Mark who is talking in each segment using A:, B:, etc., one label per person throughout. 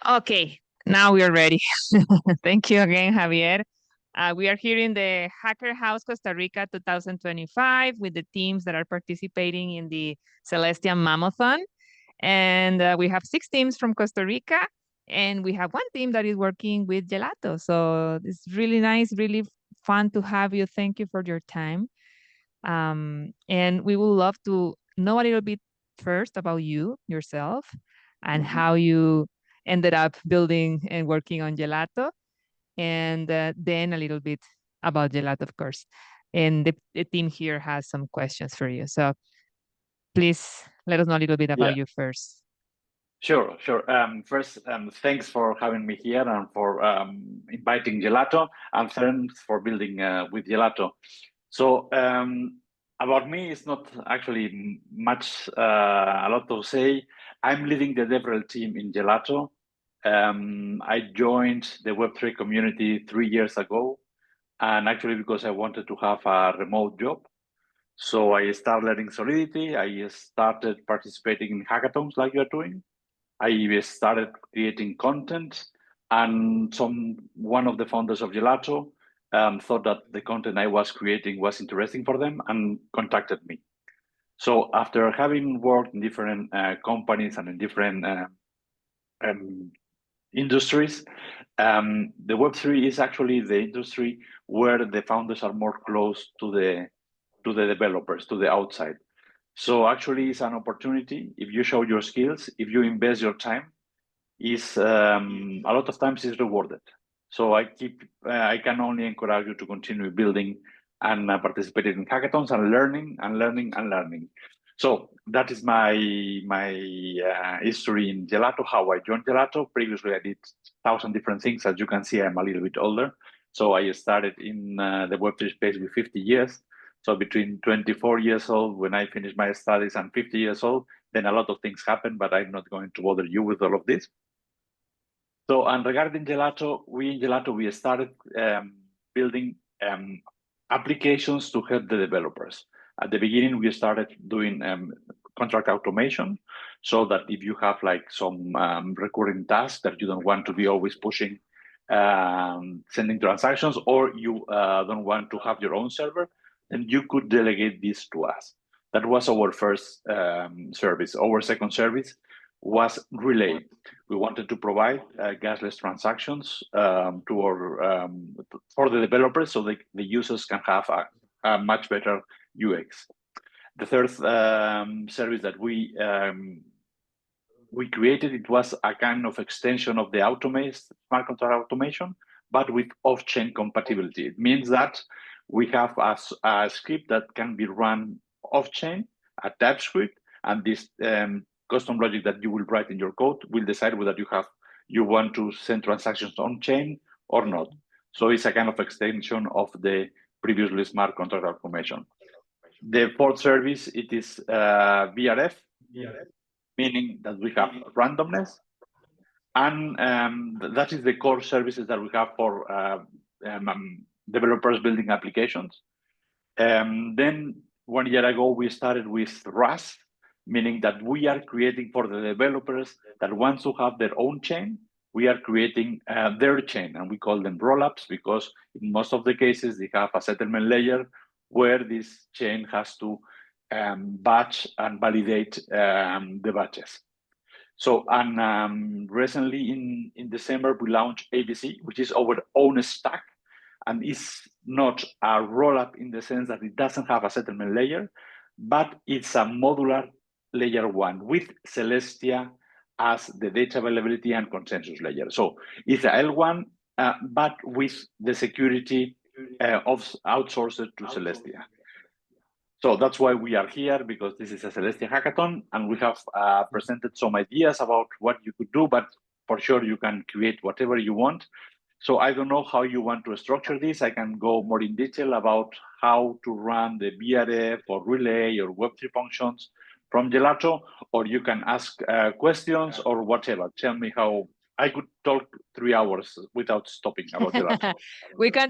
A: Okay, now we are ready. Thank you again, Javier. We are here in the Hacker House Costa Rica 2025 with the teams that are participating in the Celestia Mammothon. And we have 6 teams from Costa Rica, and we have 1 team that is working with Gelato. So it's really nice, really fun to have you. Thank you for your time. And we would love to know a little bit first about you, yourself, and how you ended up building and working on Gelato, and then a little bit about Gelato, of course. And the team here has some questions for you. So please let us know a little bit about you first.
B: Sure. First, thanks for having me here and for inviting Gelato, and thanks for building with Gelato. So about me, it's not actually much, a lot to say. I'm leading the DevRel team in Gelato. I joined the Web3 community 3 years ago, and actually because I wanted to have a remote job. So I started learning Solidity. I started participating in hackathons like you're doing. I started creating content, and one of the founders of Gelato thought that the content I was creating was interesting for them and contacted me. So after having worked in different companies and in different industries, the Web3 is actually the industry where the founders are more close to the developers, to the outside. So actually, it's an opportunity. If you show your skills, if you invest your time, is a lot of times is rewarded. So I can only encourage you to continue building and participating in hackathons and learning. So that is my history in Gelato, how I joined Gelato. Previously, I did 1,000 different things. As you can see, I'm a little bit older. So I started in the Web3 space with 50 years. So between 24 years old when I finished my studies and 50 years old, then a lot of things happened, but I'm not going to bother you with all of this. So, and regarding Gelato, we started building applications to help the developers. At the beginning, we started doing contract automation, so that if you have like some recurring tasks that you don't want to be always pushing, sending transactions, or you don't want to have your own server, then you could delegate this to us. That was our first service. Our second service was Relay. We wanted to provide gasless transactions to our for the developers, so the users can have a much better UX. The third service that we created, it was a kind of extension of the smart contract automation, but with off-chain compatibility. It means that we have a script that can be run off-chain, a TypeScript, and this custom logic that you will write in your code will decide whether you want to send transactions on chain or not. So it's a kind of extension of the previously smart contract automation. The fourth service, it is VRF, meaning that we have randomness, and that is the core services that we have for developers building applications. Then 1 year ago, we started with RaaS, meaning that we are creating for the developers that want to have their own chain, we are creating their chain, and we call them rollups because in most of the cases, they have a settlement layer where this chain has to batch and validate the batches. So, and recently in December, we launched ABC, which is our own stack, and it's not a rollup in the sense that it doesn't have a settlement layer, but it's a modular layer 1 with Celestia as the data availability and consensus layer. So it's a L1, but with the security of outsourced to Celestia. So that's why we are here, because this is a Celestia hackathon, and we have presented some ideas about what you could do, but for sure you can create whatever you want. So I don't know how you want to structure this. I can go more in detail about how to run the VRF or Relay or Web3 functions from Gelato, or you can ask questions or whatever. Tell me how. I could talk 3 hours without stopping about Gelato.
A: we can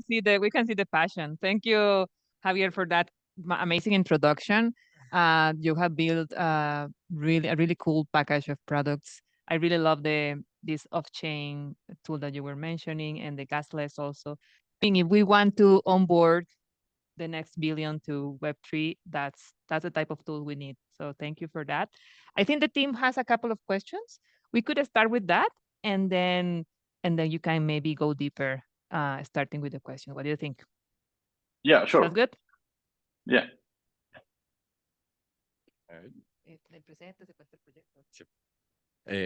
A: see the passion. Thank you, Javier, for that amazing introduction. You have built a really cool package of products. I really love this off-chain tool that you were mentioning and the gasless also. I mean, if we want to onboard the next billion to Web3, that's the type of tool we need. So thank you for that. I think the team has a couple of questions. We could start with that, and then you can maybe go deeper, starting with the question. What do you think?
B: Yeah, sure.
A: Sounds good?
B: Yeah.
C: All right.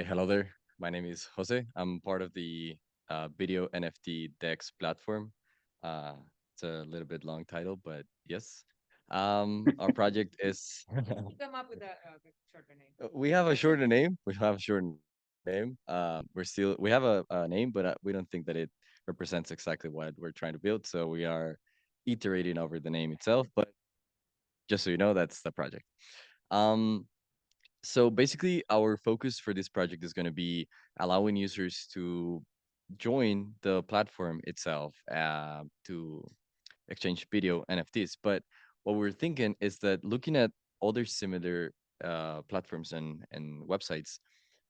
C: Hello there. My name is Jose. I'm part of the video NFT DEX platform. It's a little bit long title, but yes. Our project is.
A: Come up with a shorter name.
C: We have a shorter name. We have a shorter name. We have a name, but we don't think that it represents exactly what we're trying to build. So we are iterating over the name itself. But just so you know, that's the project. So basically, our focus for this project is going to be allowing users to join the platform itself to exchange video NFTs. But what we're thinking is that looking at other similar platforms and websites,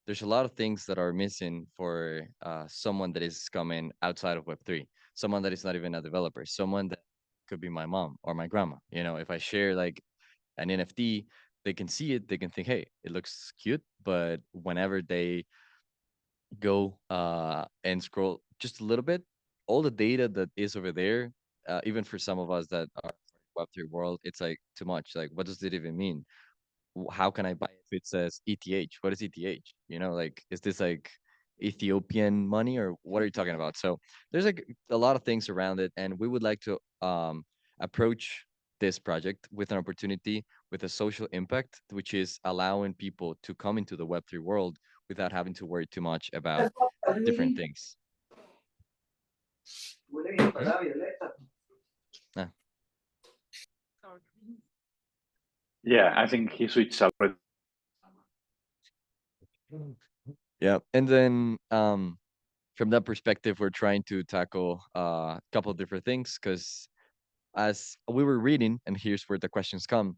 C: there's a lot of things that are missing for someone that is coming outside of Web3, someone that is not even a developer, someone that could be my mom or my grandma. If I share like an NFT, they can see it, they can think, hey, it looks cute, but whenever they go and scroll just a little bit, all the data that is over there, even for some of us that are Web3 world, it's like too much. Like, what does it even mean? How can I buy it if it says ETH? What is ETH? Like, is this like Ethiopian money or what are you talking about? So there's like a lot of things around it, and we would like to approach this project with an opportunity with a social impact, which is allowing people to come into the Web3 world without having to worry too much about different things. Ah.
B: Yeah, I think he switched already.
C: Yeah, and then from that perspective, we're trying to tackle a couple of different things because as we were reading, and here's where the questions come.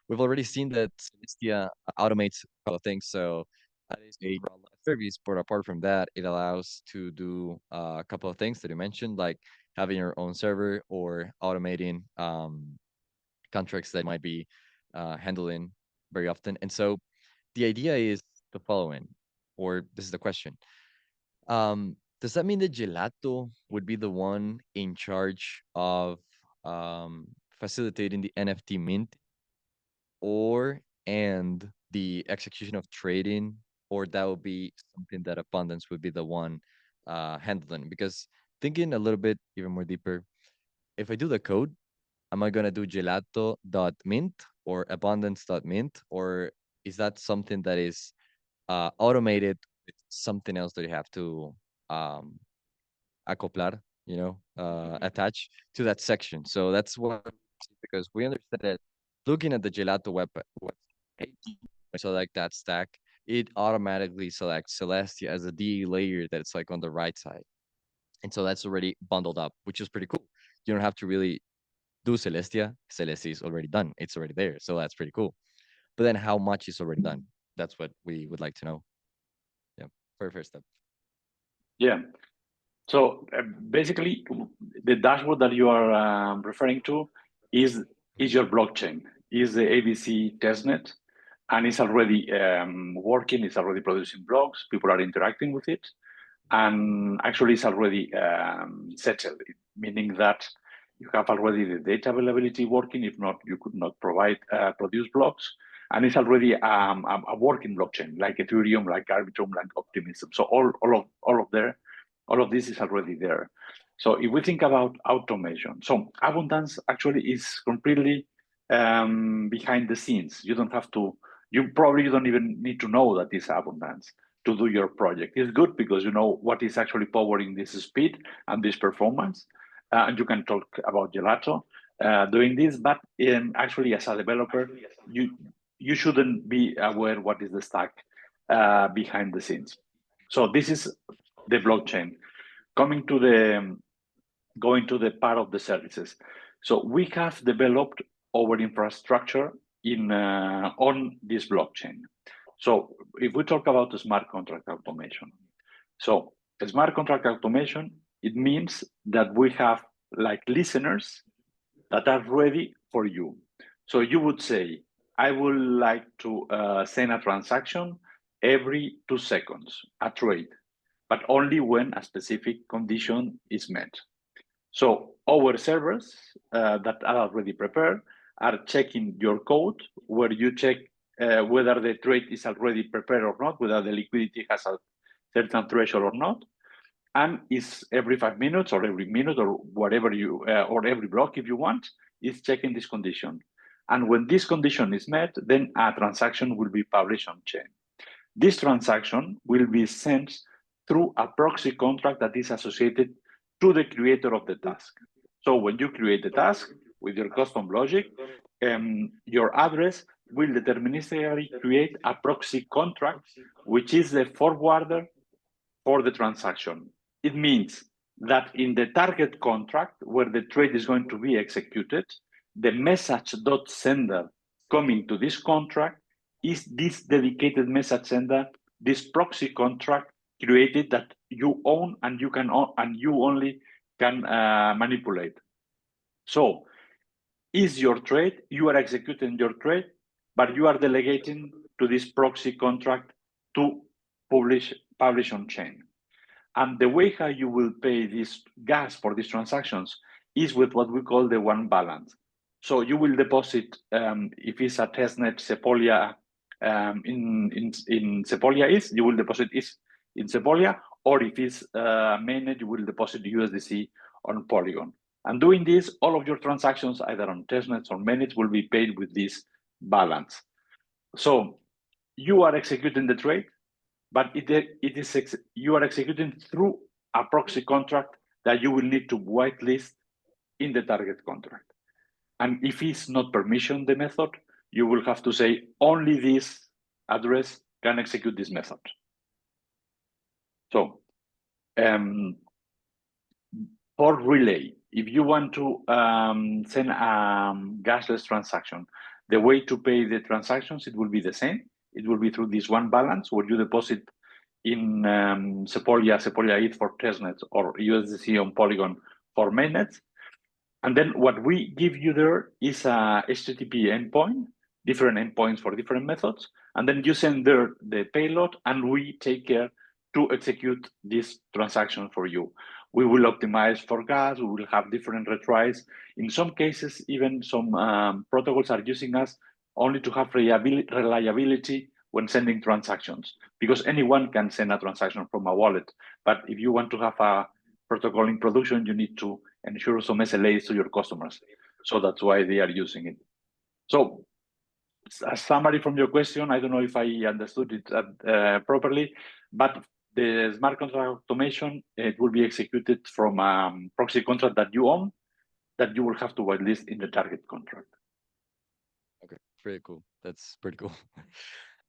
C: We've already seen that Celestia automates a couple of things, so that is a service. But apart from that, it allows to do a couple of things that you mentioned, like having your own server or automating contracts that might be handling very often. And so the idea is the following, or this is the question. Does that mean that Gelato would be the one in charge of facilitating the NFT mint and the execution of trading, or that would be something that Abundance would be the one handling? Because thinking a little bit even more deeper, if I do the code, am I gonna do gelato.mint or abundance.mint, or is that something that is automated with something else that you have to acoplar, attach to that section? So that's what, because we understand that looking at the Gelato web page, I select that stack, it automatically selects Celestia as a DE layer that's like on the right side. And so that's already bundled up, which is pretty cool. You don't have to really do Celestia. Celestia is already done. It's already there. So that's pretty cool. But then how much is already done? That's what we would like to know. Yeah, for your first step.
B: Yeah. So basically, the dashboard that you are referring to is your blockchain, is the ABC testnet, and it's already working. It's already producing blocks. People are interacting with it, and actually, it's already settled, meaning that you have already the data availability working. If not, you could not produce blocks. And it's already a working blockchain, like Ethereum, like Arbitrum, like Optimism. So all of this is already there. So if we think about automation, so Abundance actually is completely behind the scenes. You don't have to. You probably don't even need to know that it's Abundance to do your project. It's good because you know what is actually powering this speed and this performance. And you can talk about Gelato doing this, but actually as a developer, you shouldn't be aware what is the stack behind the scenes. So this is the blockchain. Going to the part of the services. So we have developed our infrastructure in on this blockchain. So if we talk about the smart contract automation, so smart contract automation, it means that we have like listeners that are ready for you. So you would say, I would like to send a transaction every 2 seconds, a trade, but only when a specific condition is met. So our servers that are already prepared are checking your code, where you check whether the trade is already prepared or not, whether the liquidity has a certain threshold or not, and is every 5 minutes or every minute or whatever you or every block if you want, is checking this condition. And when this condition is met, then a transaction will be published on chain. This transaction will be sent through a proxy contract that is associated to the creator of the task. So when you create the task with your custom logic, your address will deterministically create a proxy contract, which is the forwarder for the transaction. It means that in the target contract where the trade is going to be executed, the message.sender coming to this contract is this dedicated message sender, this proxy contract created that you own and you can and you only can manipulate. So is your trade, you are executing your trade, but you are delegating to this proxy contract to publish on chain. And the way how you will pay this gas for these transactions is with what we call the one balance. So you will deposit, if it's a testnet Sepolia in Sepolia is, you will deposit is in Sepolia, or if it's mainnet, you will deposit USDC on Polygon. And doing this, all of your transactions, either on testnets or mainnets, will be paid with this balance. So you are executing the trade, but you are executing through a proxy contract that you will need to whitelist in the target contract. And if it's not permissioned, the method, you will have to say only this address can execute this method. So for relay, if you want to send a gasless transaction, the way to pay the transactions, it will be the same. It will be through this one balance where you deposit in Sepolia ETH for testnets, or USDC on Polygon for mainnets. And then what we give you there is a HTTP endpoint, different endpoints for different methods. And then you send there the payload, and we take care to execute this transaction for you. We will optimize for gas. We will have different retries. In some cases, even some protocols are using us only to have reliability when sending transactions, because anyone can send a transaction from a wallet. But if you want to have a protocol in production, you need to ensure some SLAs to your customers. So that's why they are using it. So a summary from your question, I don't know if I understood it properly, but the smart contract automation, it will be executed from a proxy contract that you own, that you will have to whitelist in the target contract.
C: Okay, pretty cool. That's pretty cool.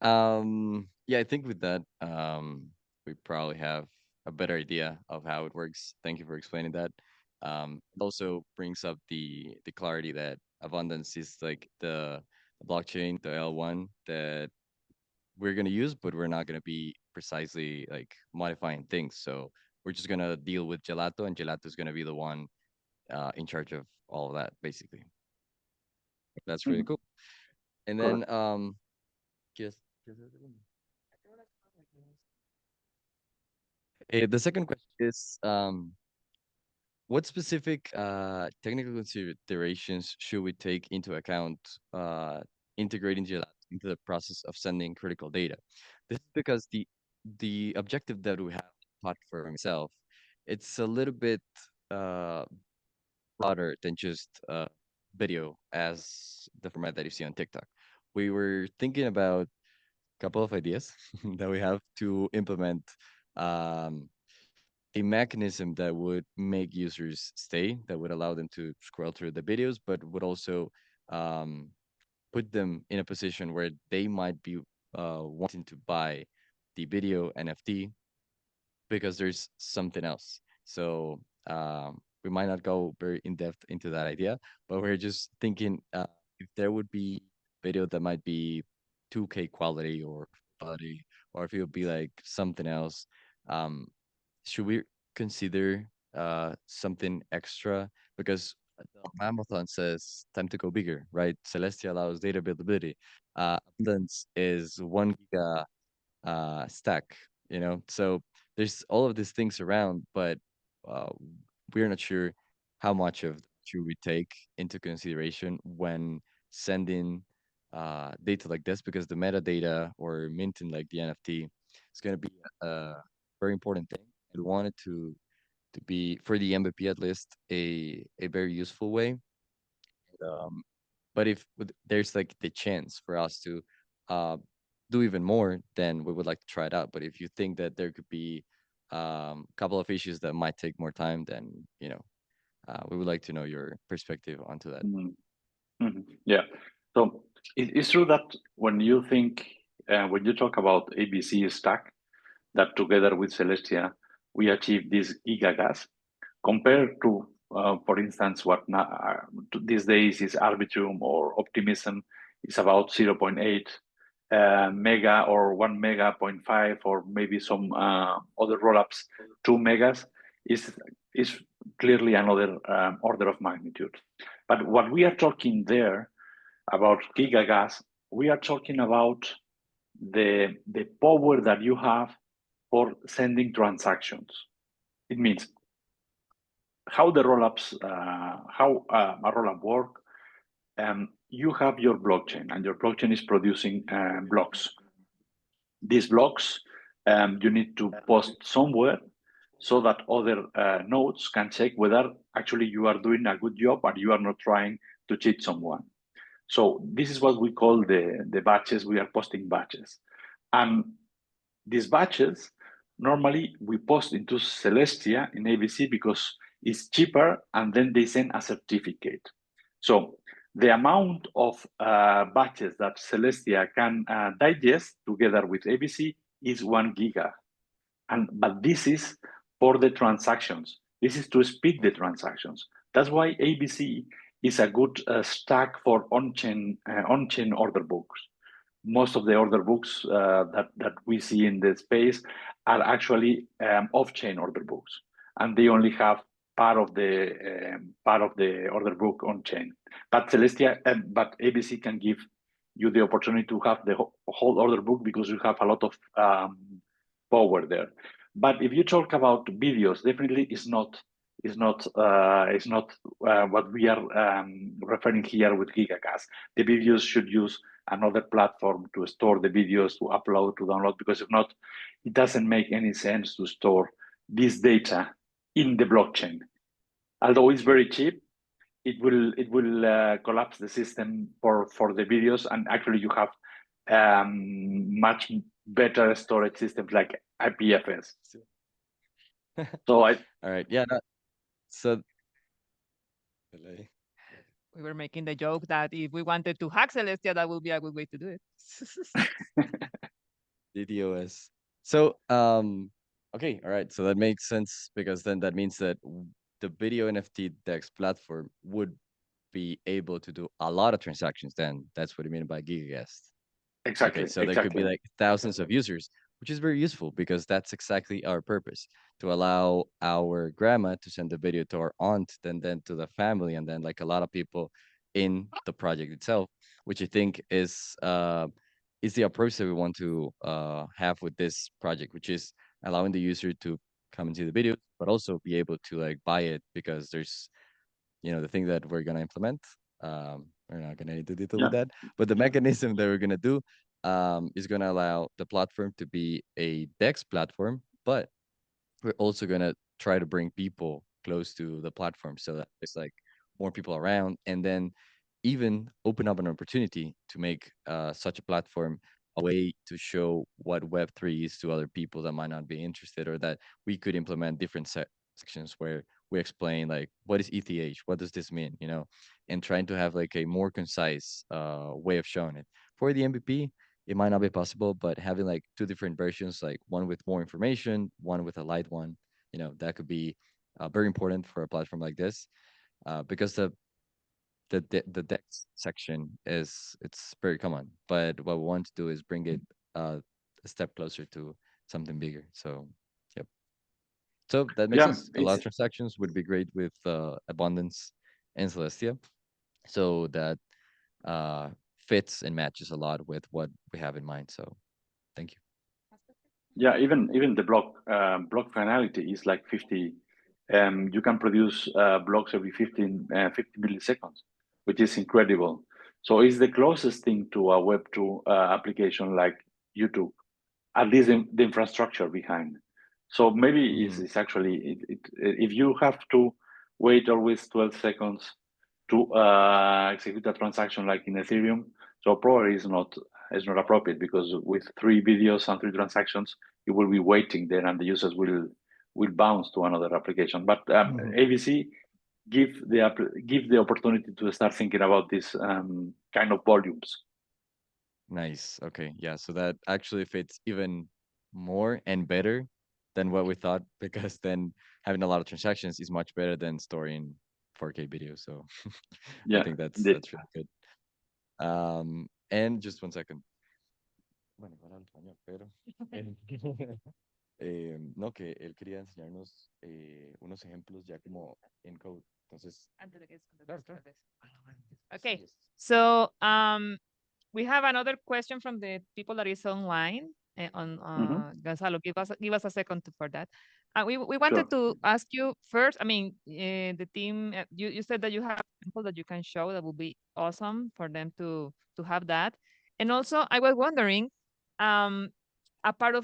C: Yeah, I think with that, we probably have a better idea of how it works. Thank you for explaining that. It also brings up the clarity that abundance is like the blockchain, the L1 that we're gonna use, but we're not gonna be precisely like modifying things. So we're just gonna deal with Gelato, and Gelato is gonna be the one in charge of all of that, basically. That's really cool. And then
B: Correct.
C: just the second question is what specific technical considerations should we take into account integrating Gelato into the process of sending critical data? This is because the objective that we have platform itself, it's a little bit uh, broader than just video as the format that you see on TikTok. We were thinking about a couple of ideas that we have to implement um, a mechanism that would make users stay, that would allow them to scroll through the videos, but would also um, put them in a position where they might be wanting to buy the video NFT because there's something else. So we might not go very in depth into that idea, but we're just thinking if there would be video that might be 2K quality or quality, or if it would be like something else, um, should we consider something extra? Because the Mammothon says time to go bigger, right? Celestia allows data availability. Abundance is 1 giga stack, so there's all of these things around, but uh, we're not sure how much of should we take into consideration when sending data like this, because the metadata or minting like the NFT is going to be a very important thing. We want it to be, for the MVP at least, a very useful way. um, but if there's like the chance for us to uh, do even more, then we would like to try it out. But if you think that there could be a couple of issues that might take more time, then we would like to know your perspective onto that.
B: Yeah. So it's true that when you talk about ABC stack, that together with Celestia, we achieve this gigagas compared to, for instance, what these days is Arbitrum or Optimism is about 0.8 mega or 1 mega, point 0.5, or maybe some other rollups, 2 megas is clearly another order of magnitude. But what we are talking there about gigagas, we are talking about the power that you have for sending transactions. It means how the rollups, how a rollup work. You have your blockchain, and your blockchain is producing blocks. These blocks you need to post somewhere so that other nodes can check whether actually you are doing a good job and you are not trying to cheat someone. So this is what we call the batches. We are posting batches. And these batches, normally we post into Celestia in ABC because it's cheaper, and then they send a certificate. So the amount of batches that Celestia can digest together with ABC is 1 giga. But this is for the transactions. This is to speed the transactions. That's why ABC is a good stack for on-chain order books. Most of the order books that we see in the space are actually off-chain order books, and they only have part of the order book on chain. But but ABC can give you the opportunity to have the whole order book because you have a lot of power there. But if you talk about videos, definitely is not what we are referring here with gigagas. The videos should use another platform to store the videos, to upload, to download, because if not, it doesn't make any sense to store this data in the blockchain. Although it's very cheap, it will collapse the system for the videos, and actually you have much better storage systems like IPFS. So
C: all right, yeah, so
A: We were making the joke that if we wanted to hack Celestia, that would be a good way to do it.
C: DDoS. So, okay, all right. So that makes sense, because then that means that the video NFT DEX platform would be able to do a lot of transactions. Then that's what you mean by gigagast.
B: exactly,
C: Okay, so there could be like thousands of users, which is very useful, because that's exactly our purpose, to allow our grandma to send the video to our aunt, then to the family, and then like a lot of people in the project itself, which I think is the approach that we want to have with this project, which is allowing the user to come into the video, but also be able to like buy it, because there's the thing that we're gonna implement. We're not gonna into detail with that, but the mechanism that we're gonna do is gonna allow the platform to be a DEX platform, but we're also gonna try to bring people close to the platform, so that there's like more people around, and then even open up an opportunity to make such a platform a way to show what Web3 is to other people that might not be interested, or that we could implement different sections where we explain like what is ETH, what does this mean, and trying to have like a more concise way of showing it. For the MVP, it might not be possible, but having like two different versions, like one with more information, one with a light one, that could be very important for a platform like this, because the dex section it's very common, but what we want to do is bring it a step closer to something bigger. So, yep. So that makes
B: Yeah,
C: sense. A lot of transactions would be great with Abundance and Celestia. So that uh, fits and matches a lot with what we have in mind. So thank you.
B: yeah, even the block finality is like 50. You can produce blocks every 50 milliseconds, which is incredible. So it's the closest thing to a Web2 application like YouTube, at least the infrastructure behind. So maybe it's actually if you have to wait always 12 seconds to execute a transaction like in Ethereum, so probably it's not appropriate, because with 3 videos and 3 transactions, you will be waiting there, and the users will bounce to another application. But ABC give the opportunity to start thinking about this kind of volumes.
C: Nice. Okay. Yeah. So that actually fits even more and better than what we thought, because then having a lot of transactions is much better than storing 4K video. So I
B: Yeah,
C: think that's
B: indeed.
C: really good. And just one second. Bueno, para el español, pero no, que él quería enseñarnos unos ejemplos ya como en code. Entonces, claro, claro.
A: Okay, so we have another question from the people that is online. Gonzalo, give us a second for that. We wanted to ask you first. I mean, the team. You said that you have people that you can show. That would be awesome for them to have that. And also, I was wondering, apart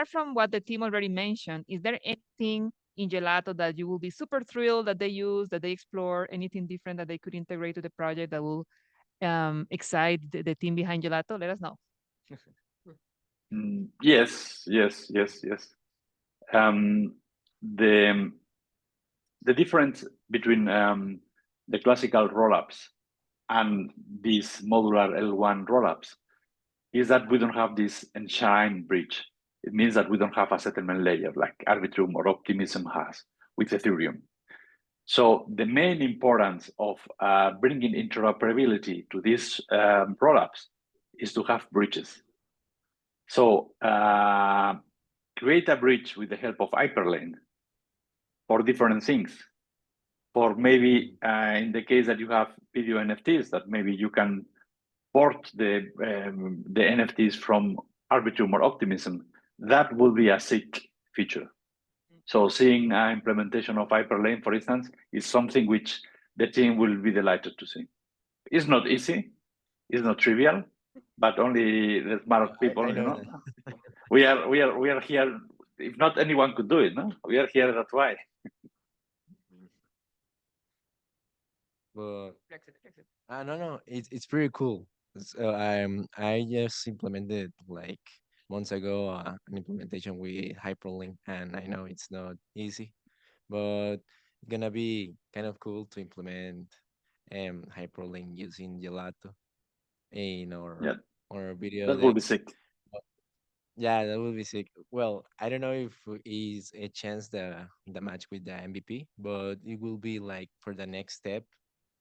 A: from what the team already mentioned, is there anything in Gelato that you will be super thrilled that they use, that they explore, anything different that they could integrate to the project that will excite the team behind Gelato? Let us know.
B: Yes. The difference between the classical rollups and these modular L1 rollups is that we don't have this enshrined bridge. It means that we don't have a settlement layer like Arbitrum or Optimism has with Ethereum. So the main importance of bringing interoperability to these rollups is to have bridges. So create a bridge with the help of Hyperlane for different things. For maybe in the case that you have video NFTs, that maybe you can port the NFTs from Arbitrum or Optimism. That will be a sick feature. So seeing an implementation of Hyperlane, for instance, is something which the team will be delighted to see. It's not easy, it's not trivial, but only the smart people,
D: I know.
B: we are here. If not, anyone could do it, no? We are here, that's why.
D: But no, it's pretty cool. So I just implemented like months ago an implementation with Hyperlink, and I know it's not easy, but it's gonna be kind of cool to implement Hyperlink using Gelato in
B: Yeah,
D: our video
B: that will be
D: decks.
B: sick.
D: Yeah, that would be sick. Well, I don't know if is a chance the match with the MVP, but it will be like for the next step,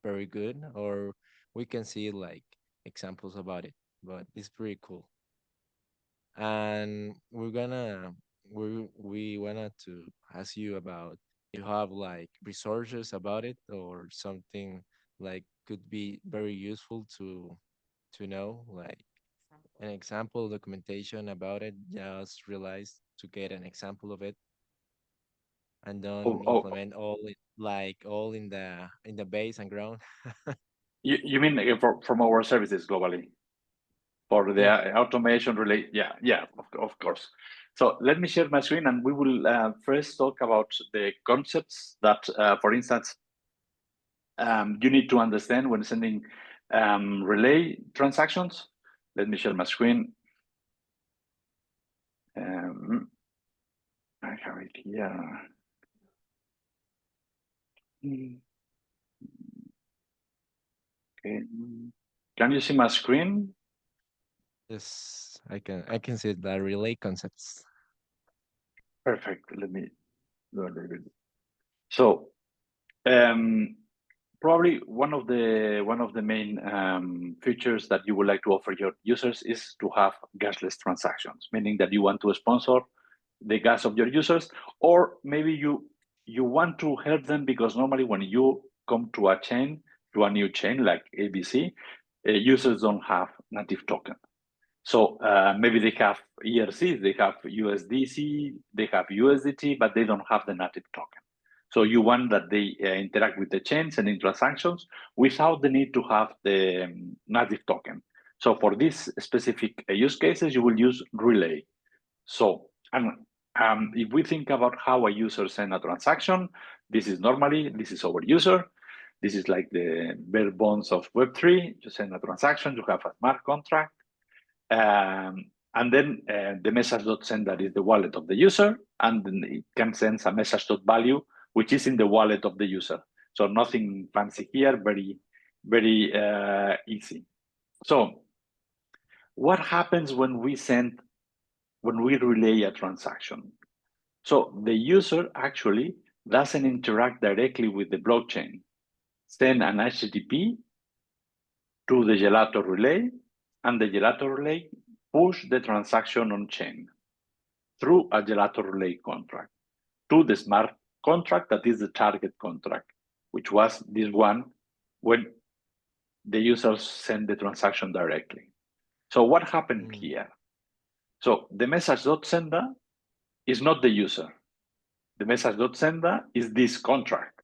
D: very good. Or we can see like examples about it, but it's pretty cool. And we wanted to ask you about you have like resources about it or something like could be very useful to know like an example documentation about it. Just realize to get an example of it and don't implement all in the base and ground.
B: You mean from our services globally? For the
D: Yeah.
B: automation relate, yeah, of course. So let me share my screen, and we will first talk about the concepts that, for instance, you need to understand when sending relay transactions. Let me share my screen. I have it here. Okay. Can you see my screen?
D: Yes, I can see the relay concepts.
B: Perfect. Let me go a little bit. So probably one of the main features that you would like to offer your users is to have gasless transactions, meaning that you want to sponsor the gas of your users, or maybe you want to help them because normally when you come to a new chain like ABC, users don't have native token. So maybe they have ERC, they have USDC, they have USDT, but they don't have the native token. So you want that they interact with the chain, sending transactions without the need to have the native token. So for these specific use cases, you will use Relay. So, and if we think about how a user sends a transaction, this is our user. This is like the bare bones of Web3. You send a transaction, you have a smart contract. And then the message.send is the wallet of the user, and then it can send a message.value, which is in the wallet of the user. So nothing fancy here, very, very easy. So what happens when we relay a transaction? So the user actually doesn't interact directly with the blockchain. Send an HTTP to the Gelato relay, and the Gelato relay push the transaction on chain through a Gelato relay contract to the smart contract that is the target contract, which was this one when the users send the transaction directly. So what happened here? So the message.sender is not the user. The message.sender is this contract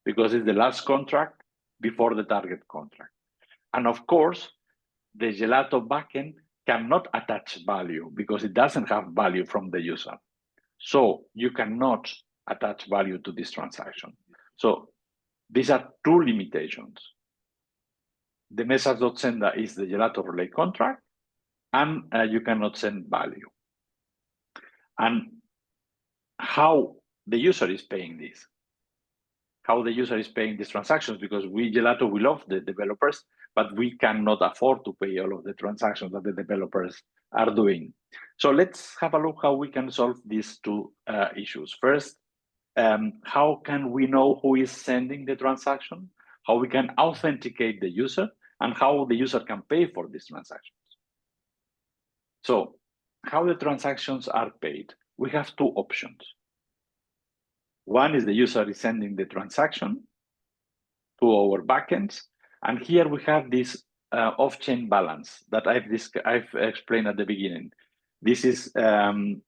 B: because it's the last contract before the target contract. And of course, the Gelato backend cannot attach value because it doesn't have value from the user. So you cannot attach value to this transaction. So these are two limitations. The message.sender is the Gelato relay contract, and you cannot send value. And how the user is paying this? How the user is paying these transactions, because we, Gelato, we love the developers, but we cannot afford to pay all of the transactions that the developers are doing. So let's have a look how we can solve these two issues. First, how can we know who is sending the transaction, how we can authenticate the user, and how the user can pay for these transactions. So how the transactions are paid? We have two options. One is the user is sending the transaction to our backends. And here we have this off-chain balance that I've explained at the beginning. This is an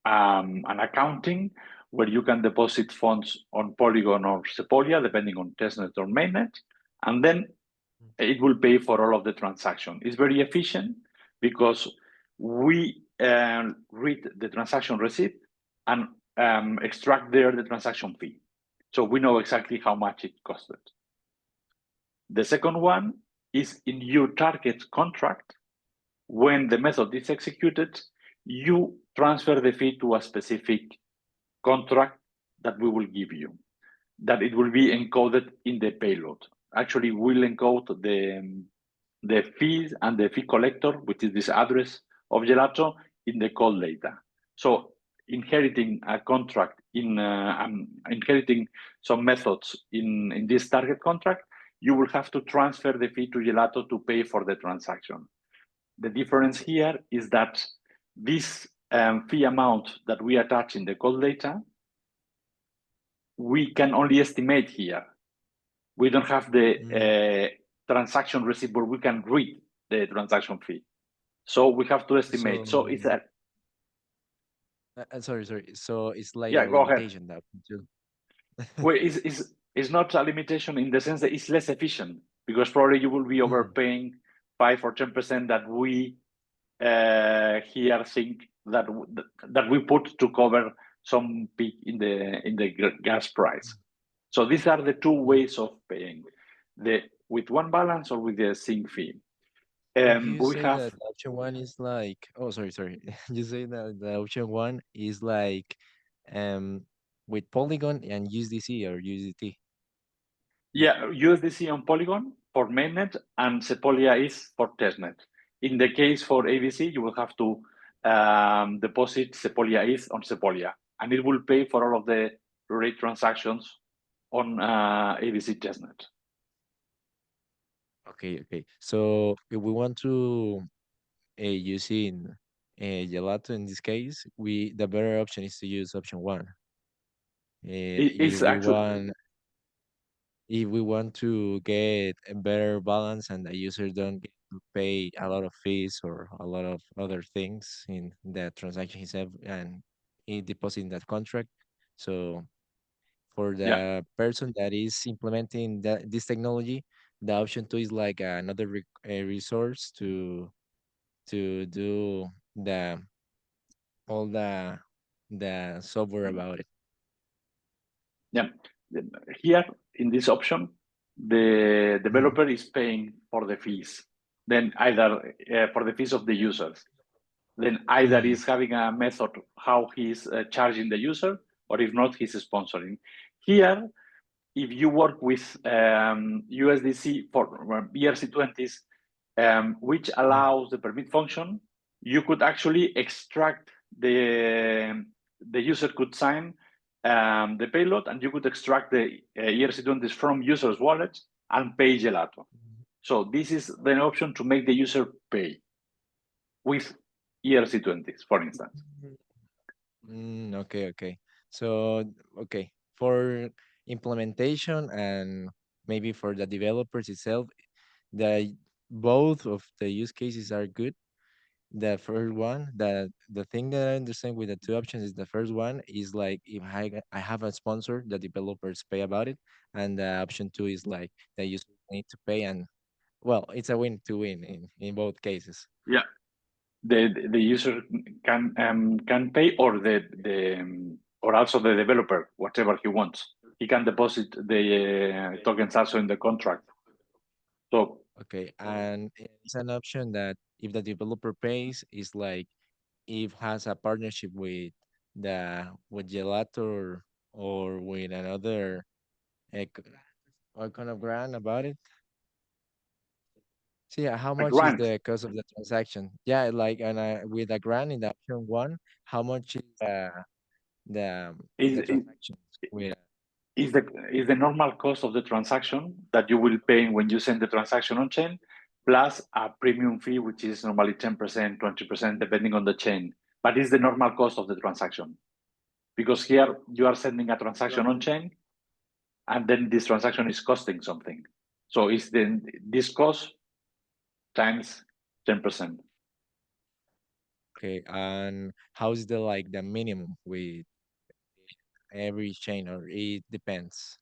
B: accounting where you can deposit funds on Polygon or Sepolia, depending on testnet or mainnet, and then it will pay for all of the transaction. It's very efficient because we read the transaction receipt and extract there the transaction fee. So we know exactly how much it costed. The second one is in your target contract. When the method is executed, you transfer the fee to a specific contract that we will give you, that it will be encoded in the payload. Actually, we'll encode the fees and the fee collector, which is this address of Gelato, in the call data. So inheriting a contract inheriting some methods in this target contract, you will have to transfer the fee to Gelato to pay for the transaction. The difference here is that this fee amount that we attach in the call data, we can only estimate here. We don't have the transaction receipt where we can read the transaction fee. So we have to estimate. So it's a...
D: sorry. So it's like
B: a
D: limitation that too.
B: Well, it's not a limitation in the sense that it's less efficient, because probably you will be overpaying 5 or 10% that we here think that we put to cover some peak in the gas price. So these are the two ways of paying, with one balance or with the sync fee.
D: You say that option one is like, oh, sorry. You say that the option one is like with Polygon and USDC or USDT.
B: Yeah, USDC on Polygon for mainnet, and Sepolia is for testnet. In the case for ABC, you will have to deposit Sepolia is on Sepolia, and it will pay for all of the rate transactions on ABC testnet.
D: Okay, okay. So if we want to using Gelato in this case, the better option is to use option one.
B: It's actually,
D: If we want to get a better balance and the user don't get to pay a lot of fees or a lot of other things in the transaction itself and he deposit in that contract. So for
B: yeah,
D: the person that is implementing this technology, the option two is like another a resource to do all the software about it.
B: yeah. Here in this option, the
D: Mhm.
B: developer is paying for the fees. Then either for the fees of the users. Then either
D: Mm.
B: is having a method how he's charging the user, or if not, he's sponsoring. Here, if you work with USDC for ERC20s, which
D: Mm.
B: allows the permit function, you could actually extract the user could sign the payload, and you could extract the ERC20s from users' wallets and pay Gelato. So this is the option to make the user pay with ERC20s, for instance.
D: Okay, okay. So, okay, for implementation and maybe for the developers itself, the both of the use cases are good. The first one, the thing that I understand with the two options is the first one is like if I have a sponsor, the developers pay about it, and the option two is like the user need to pay, and well, it's a win to win in both cases.
B: Yeah, the user can pay, or or also the developer, whatever he wants. He can deposit the tokens also in the contract. So
D: Okay, and it's an option that if the developer pays, is like if has a partnership with the with Gelato or with another what kind of grant about it. So yeah, how
B: a
D: much is
B: grant
D: the cost of the transaction? Yeah, like and with a grant in the option one, how much is the
B: is
D: the transaction with?
B: is the is the normal cost of the transaction that you will pay when you send the transaction on chain, plus a premium fee, which is normally 10%, 20%, depending on the chain. But it's the normal cost of the transaction, because here you are sending a transaction on chain, and then this transaction is costing something. So it's this cost times 10%.
D: Okay, and how is the like the minimum with every chain, or it depends?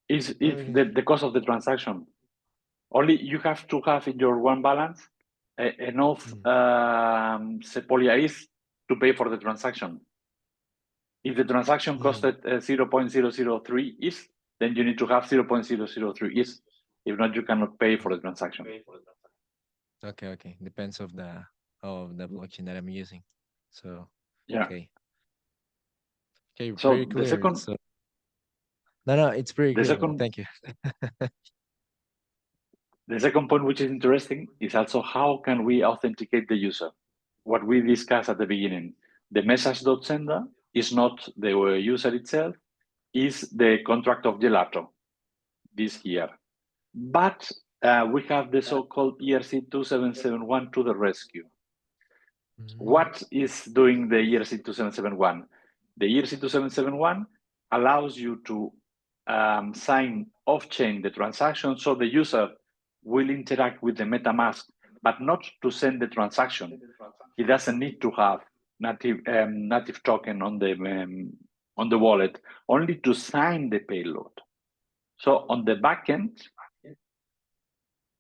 B: Is
D: Really?
B: the cost of the transaction. Only you have to have in your one balance enough
D: Mm.
B: Sepolia is to pay for the transaction. If the transaction
D: Mm.
B: costed 0.003 is, then you need to have 0.003 is. If not, you cannot pay for the transaction.
D: Okay, okay. Depends of the blockchain that I'm using. So
B: Yeah.
D: okay. Okay, pretty
B: So the
D: clear.
B: second
D: So no, no, it's pretty
B: the
D: clear.
B: second
D: Thank you.
B: the second point, which is interesting, is also how can we authenticate the user? What we discussed at the beginning. The message.sender is not the user itself, is the contract of Gelato, this here. But we have the so-called ERC2771 to the rescue.
D: Mhm.
B: What is doing the ERC2771? The ERC2771 allows you to sign off-chain the transaction, so the user will interact with the MetaMask, but not to send the transaction. He doesn't need to have native token on the wallet, only to sign the payload. So on the backend,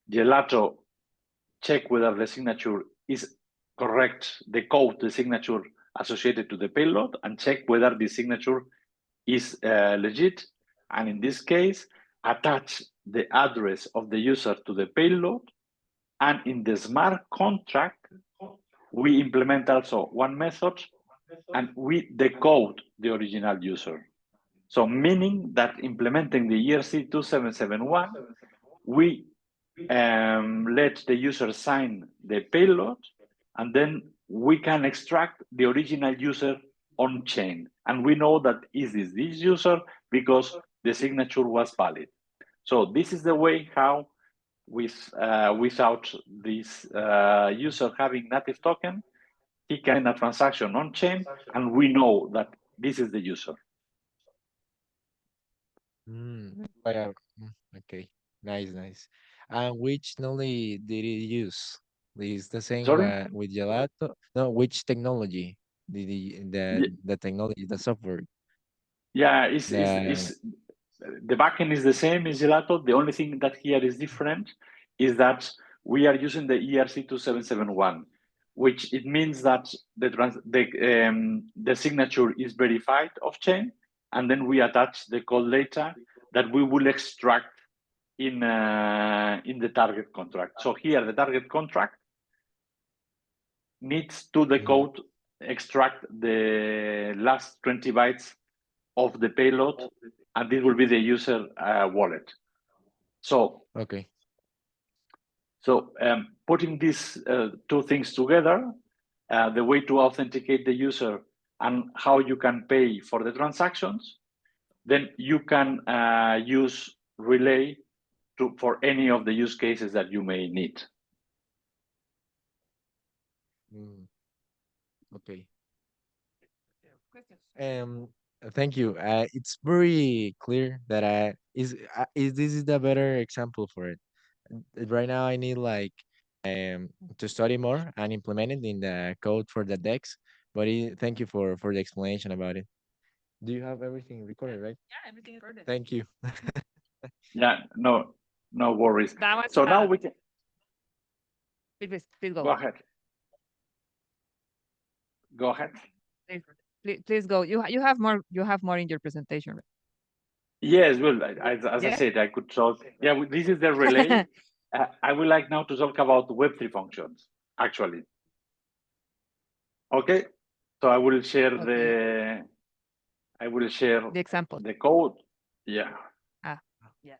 B: Gelato check whether the signature is correct, the code, the signature associated to the payload, and check whether the signature is legit. And in this case, attach the address of the user to the payload. And in the smart contract, we implement also one method, and we decode the original user. So meaning that implementing the ERC2771, we let the user sign the payload, and then we can extract the original user on chain. And we know that is this user because the signature was valid. So this is the way how without this user having native token, he can send a transaction on chain, and we know that this is the user.
D: Okay, nice. And which technology did it use? Is the same
B: Sorry?
D: with Gelato? No, which technology did the technology, the software?
B: Yeah,
D: The
B: the backend is the same as Gelato. The only thing that here is different is that we are using the ERC2771, which it means that the signature is verified off chain, and then we attach the call data that we will extract in the target contract. So here, the target contract needs to the code extract the last 20 bytes of the payload, and this will be the user wallet. So,
D: okay.
B: so putting these two things together, the way to authenticate the user and how you can pay for the transactions, then you can use Relay for any of the use cases that you may need.
D: Okay. Thank you. It's very clear that this is the better example for it. Right now, I need like to study more and implement it in the code for the DEX. But thank you for the explanation about it. Do you have everything recorded, right?
A: Yeah, everything is recorded.
D: Thank you.
B: Yeah, no worries.
A: That was,
B: so now we can
A: please go.
B: go ahead. Go ahead.
A: Please go. You have more. You have more in your presentation. Right?
B: Yes, well, as I said, I could talk. Yeah, this is the relay. I would like now to talk about Web3 functions, actually. Okay, so I will share the
A: example.
B: the code. Yeah.
A: Yes.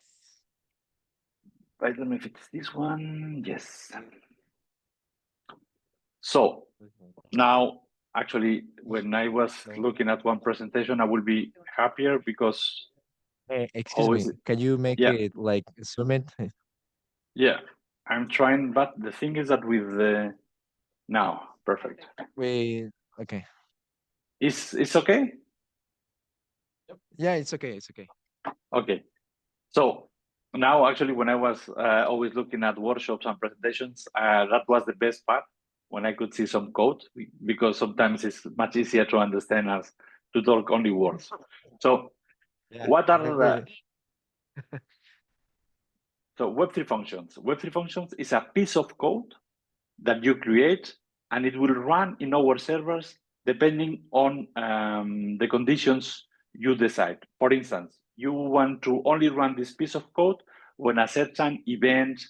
B: I don't know if it's this one. Yes. So now, actually, when I was looking at one presentation, I will be happier because.
D: Excuse me. Can you make it like zoom in?
B: Yeah, I'm trying, but the thing is that with the now, perfect.
D: Wait. Okay.
B: It's okay?
D: Yeah, it's okay. It's okay.
B: Okay. So now, actually, when I was always looking at workshops and presentations, that was the best part when I could see some code, because sometimes it's much easier to understand as to talk only words. So what are the so Web3 functions? Web3 functions is a piece of code that you create, and it will run in our servers depending on the conditions you decide. For instance, you want to only run this piece of code when a certain event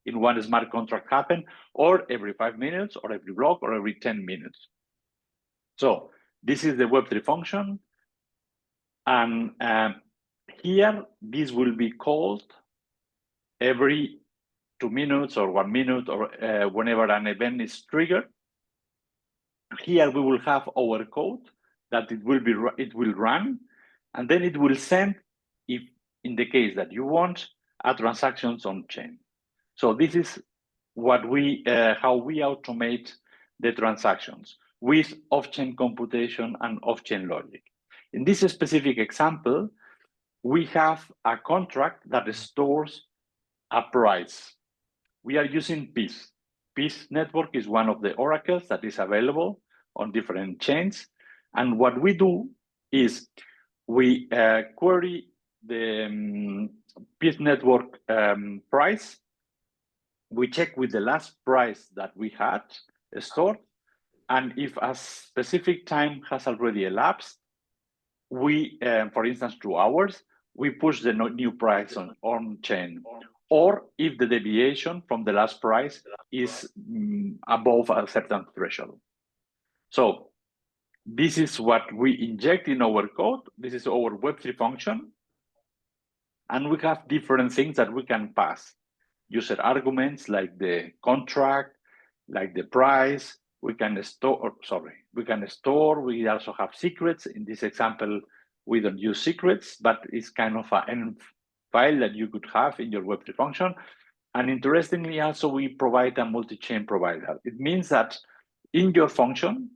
B: in one smart contract happen, or every 5 minutes, or every block, or every 10 minutes. So this is the Web3 function. And here, this will be called every 2 minutes or 1 minute, or whenever an event is triggered. Here we will have our code that it will run, and then it will send, if in the case that you want, a transactions on chain. So this is what how we automate the transactions with off-chain computation and off-chain logic. In this specific example, we have a contract that stores a price. We are using Peace. Peace Network is one of the oracles that is available on different chains. And what we do is we query the Peace Network price. We check with the last price that we had stored. And if a specific time has already elapsed, we, for instance, 2 hours, we push the new price on chain. Or if the deviation from the last price is above a certain threshold. So this is what we inject in our code. This is our Web3 function. And we have different things that we can pass. User arguments like the contract, like the price. We can store, we also have secrets. In this example, we don't use secrets, but it's kind of an env file that you could have in your Web3 function. And interestingly, also, we provide a multi-chain provider. It means that in your function,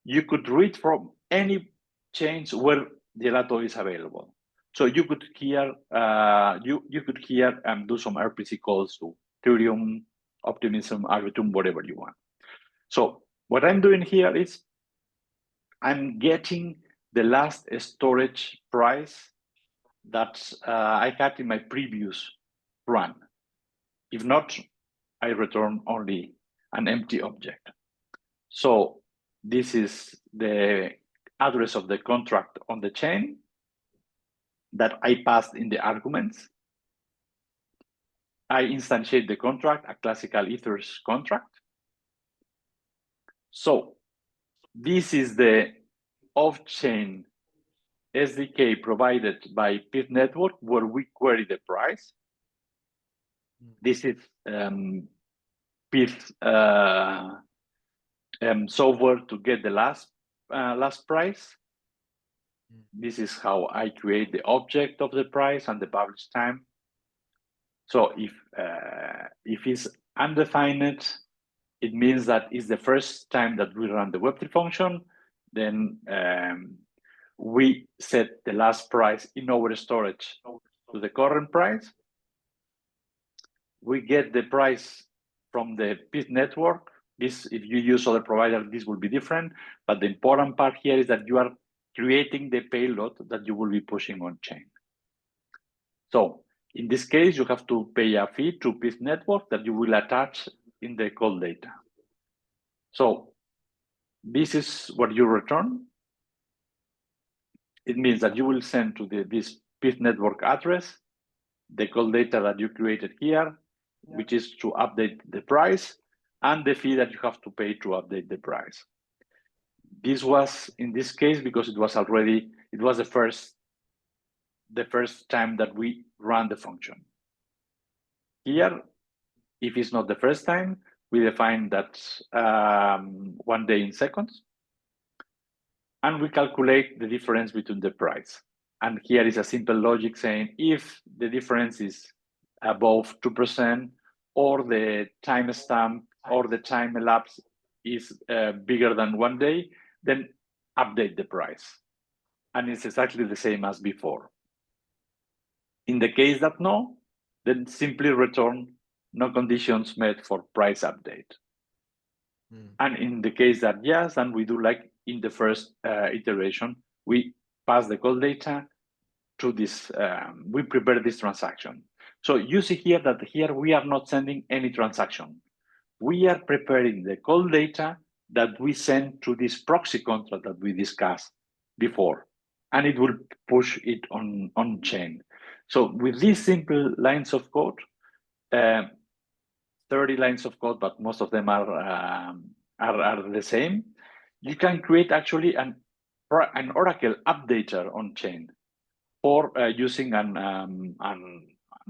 B: you could read from any chains where Gelato is available. So you could here do some RPC calls to Ethereum, Optimism, Arbitrum, whatever you want. So what I'm doing here is I'm getting the last storage price that I had in my previous run. If not, I return only an empty object. So this is the address of the contract on the chain that I passed in the arguments. I instantiate the contract, a classical Ethers contract. So this is the off-chain SDK provided by PIF Network, where we query the price. This is PIF software to get the last price. This is how I create the object of the price and the publish time. So if it's undefined, it means that it's the first time that we run the Web3 function. Then we set the last price in our storage to the current price. We get the price from the PIF network. This, if you use other provider, this will be different. But the important part here is that you are creating the payload that you will be pushing on chain. So in this case, you have to pay a fee to PIF network that you will attach in the call data. So this is what you return. It means that you will send to this PIF network address the call data that you created here, which is to update the price, and the fee that you have to pay to update the price. This was, in this case, because it was the first time that we ran the function. Here, if it's not the first time, we define that 1 day in seconds, and we calculate the difference between the price. And here is a simple logic saying if the difference is above 2%, or the timestamp or the time elapsed is bigger than 1 day, then update the price. And it's exactly the same as before. In the case that no, then simply return no conditions met for price update. And in the case that yes, then we do like in the first iteration, we pass the call data to this, we prepare this transaction. So you see here that here we are not sending any transaction. We are preparing the call data that we send to this proxy contract that we discussed before, and it will push it on chain. So with these simple lines of code, 30 lines of code, but most of them are the same, you can create actually an Oracle updater on chain, or using an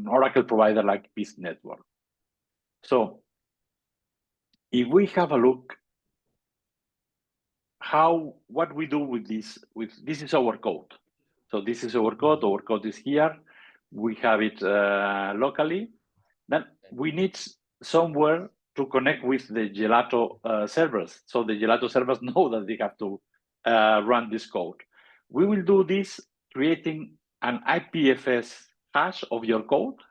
B: Oracle provider like PIF Network. So if we have a look what we do with this is our code. So this is our code is here. We have it locally. Then we need somewhere to connect with the Gelato servers. So the Gelato servers know that they have to run this code. We will do this creating an IPFS hash of your code,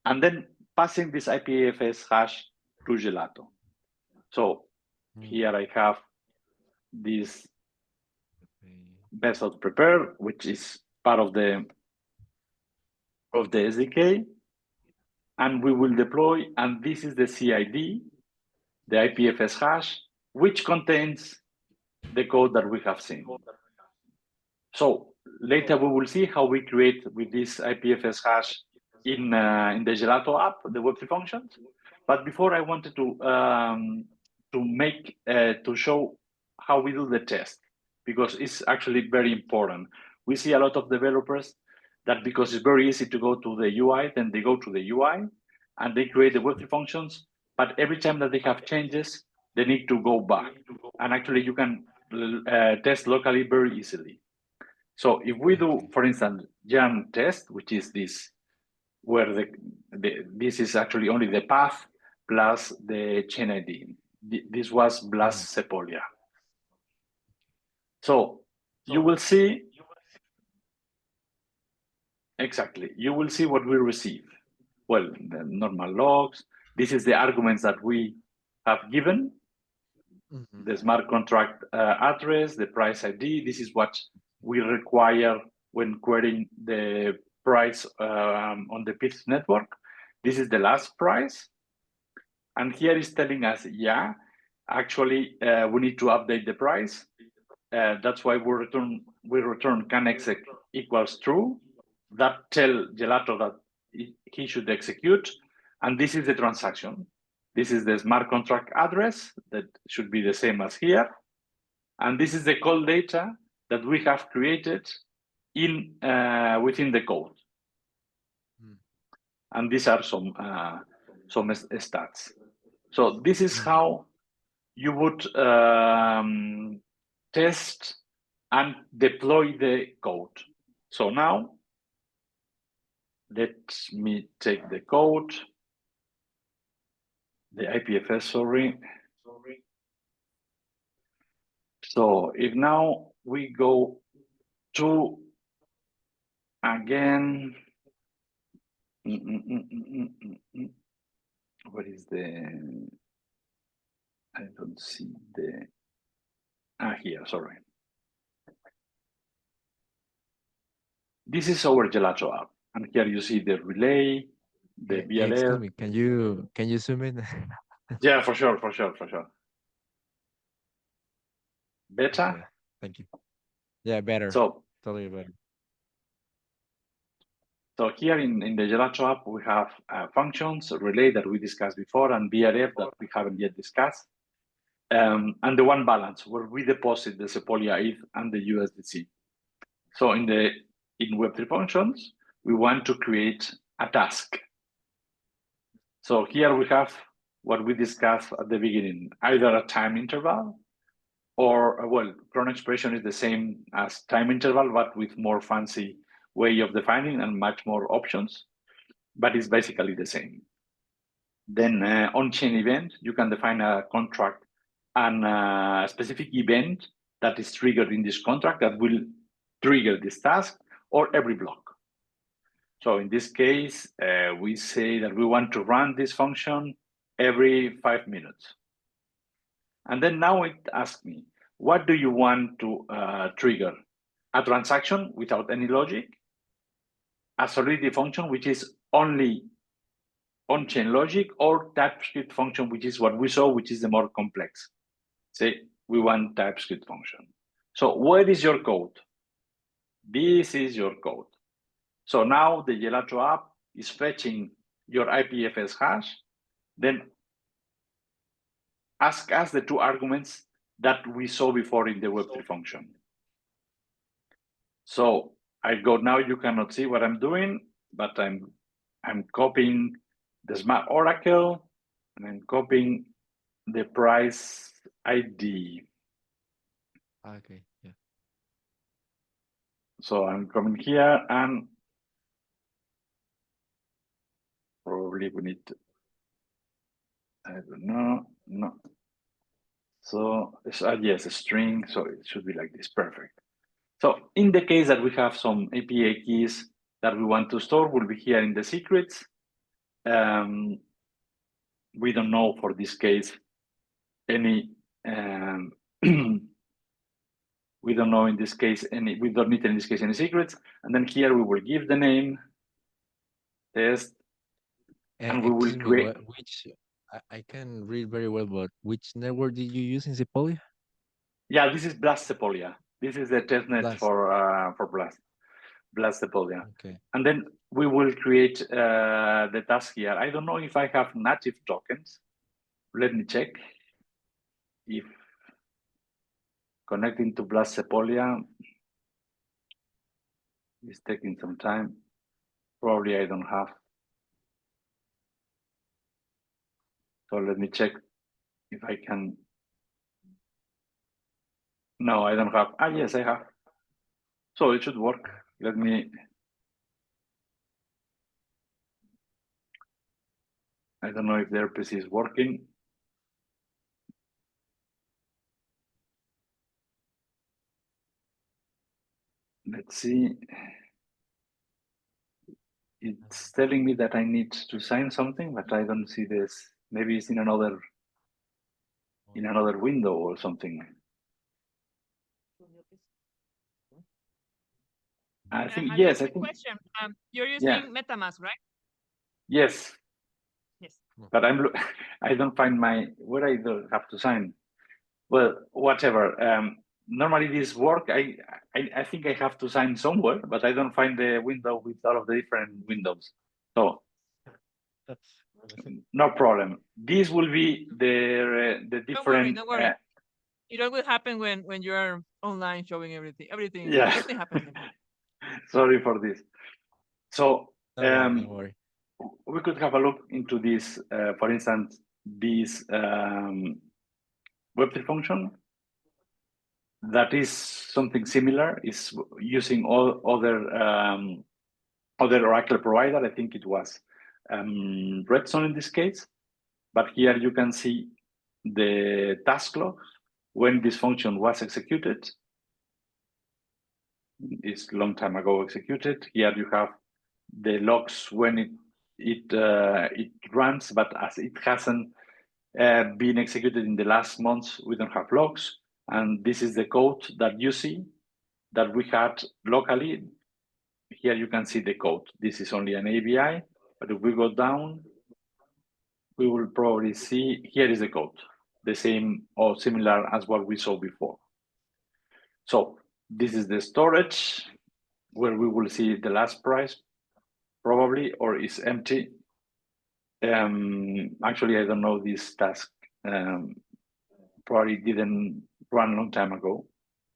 B: and then passing this IPFS hash to Gelato. So here I have this method prepare, which is part of the SDK, and we will deploy, and this is the CID, the IPFS hash, which contains the code that we have seen. So later we will see how we create with this IPFS hash in the Gelato app, the Web3 functions. But before, I wanted to show how we do the test, because it's actually very important. We see a lot of developers that, because it's very easy to go to the UI, then they go to the UI and they create the Web3 functions, but every time that they have changes, they need to go back. And actually you can test locally very easily. So if we do, for instance, yarn test, which is this where this is actually only the path plus the chain ID. This was Blast Sepolia. So you will see, exactly, you will see what we receive. Well, the normal logs. This is the arguments that we have given. The smart contract address, the price ID. This is what we require when querying the price on the PITS network. This is the last price. And here is telling us, yeah, actually, we need to update the price. That's why we return can exec equals true. That tell Gelato that he should execute. And this is the transaction. This is the smart contract address that should be the same as here. And this is the call data that we have created in within the code. And these are some stats. So this is how you would test and deploy the code. So now, let me take the code, the IPFS, sorry. So if now we go to, again, what is the, I don't see the, here, sorry. This is our Gelato app. And here you see the relay, the BLF.
D: Excuse me, can you zoom in?
B: Yeah, for sure. Better?
D: Okay, thank you. Yeah, better.
B: So
D: Totally better.
B: So here in the Gelato app, we have functions, relay that we discussed before, and BRF that we haven't yet discussed. And the one balance where we deposit the Sepolia ETH and the USDC. So in Web3 functions, we want to create a task. So here we have what we discussed at the beginning, either a time interval or, well, cron expression is the same as time interval, but with more fancy way of defining and much more options, but it's basically the same. Then on-chain event, you can define a contract and a specific event that is triggered in this contract that will trigger this task or every block. So in this case, we say that we want to run this function every 5 minutes. And then now it asks me, what do you want to trigger? A transaction without any logic, a solidity function, which is only on-chain logic, or TypeScript function, which is what we saw, which is the more complex. Say we want TypeScript function. So where is your code? This is your code. So now the Gelato app is fetching your IPFS hash, then ask us the two arguments that we saw before in the Web3 function. So I go now, you cannot see what I'm doing, but I'm copying the smart oracle and I'm copying the price ID.
D: Okay, yeah.
B: So I'm coming here and probably we need to, I don't know, no. So it's yes, a string, so it should be like this, perfect. So in the case that we have some API keys that we want to store, will be here in the secrets. We don't know for this case any, we don't know in this case any, we don't need in this case any secrets. And then here we will give the name, test, and we will create.
D: Which I can read very well, but which network did you use in Sepolia?
B: Yeah, this is Blast Sepolia. This is the testnet for Blast Sepolia.
D: Okay.
B: And then we will create the task here. I don't know if I have native tokens. Let me check if connecting to Blast Sepolia is taking some time. Probably I don't have. So let me check if I can. No, I don't have. Ah, yes, I have. So it should work. Let me. I don't know if their PC is working. Let's see. It's telling me that I need to sign something, but I don't see this. Maybe it's in another window or something. I think
A: Javier,
B: yes. I
A: quick
B: think
A: question. You're using MetaMask, right?
B: yes.
A: Yes.
B: But I don't find where I don't have to sign. Well, whatever. Normally this work, I think I have to sign somewhere, but I don't find the window with all of the different windows. So no problem. This will be the different.
A: Don't worry. It always happens when you are online showing everything.
B: Yeah.
A: Something happens.
B: Sorry for this. So
D: Don't worry.
B: we could have a look into this. For instance, this Web3 function that is something similar, is using all other Oracle provider. I think it was Redstone in this case, but here you can see the task log when this function was executed. It's a long time ago executed. Here you have the logs when it runs, but as it hasn't been executed in the last months, we don't have logs. And this is the code that you see that we had locally. Here you can see the code. This is only an ABI, but if we go down, we will probably see here is the code, the same or similar as what we saw before. So this is the storage where we will see the last price probably, or is empty. Actually, I don't know this task. Probably didn't run a long time ago,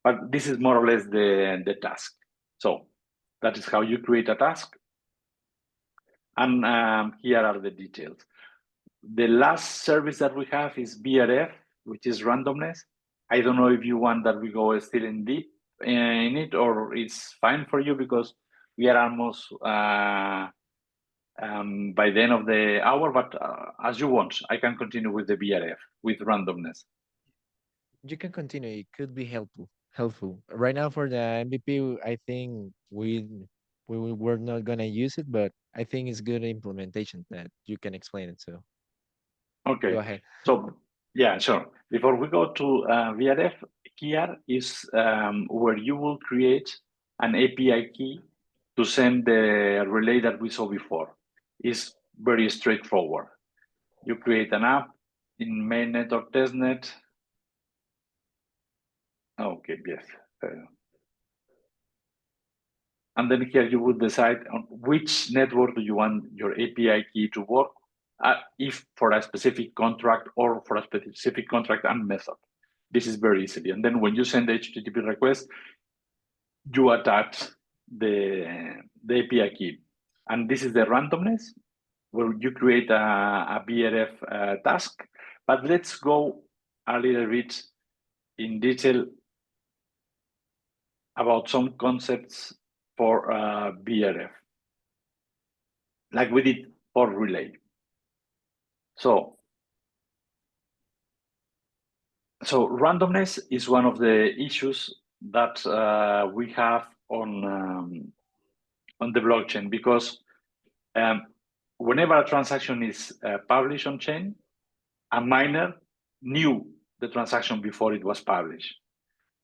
B: but this is more or less the task. So that is how you create a task. And here are the details. The last service that we have is BRF, which is randomness. I don't know if you want that we go still in deep in it, or it's fine for you because we are almost by the end of the hour, but as you want, I can continue with the BRF, with randomness.
D: You can continue. It could be helpful. Right now for the MVP, I think we're not gonna use it, but I think it's good implementation that you can explain it. So
B: Okay.
D: go ahead.
B: So yeah, sure. Before we go to VRF, here is where you will create an API key to send the relay that we saw before. It's very straightforward. You create an app in mainnet or testnet. Okay, yes. And then here you would decide on which network do you want your API key to work, if for a specific contract or for a specific contract and method. This is very easy. And then when you send the HTTP request, you attach the API key. And this is the randomness, where you create a BRF task. But let's go a little bit in detail about some concepts for BRF, like we did for relay. So randomness is one of the issues that we have on the blockchain, because whenever a transaction is published on chain, a miner knew the transaction before it was published.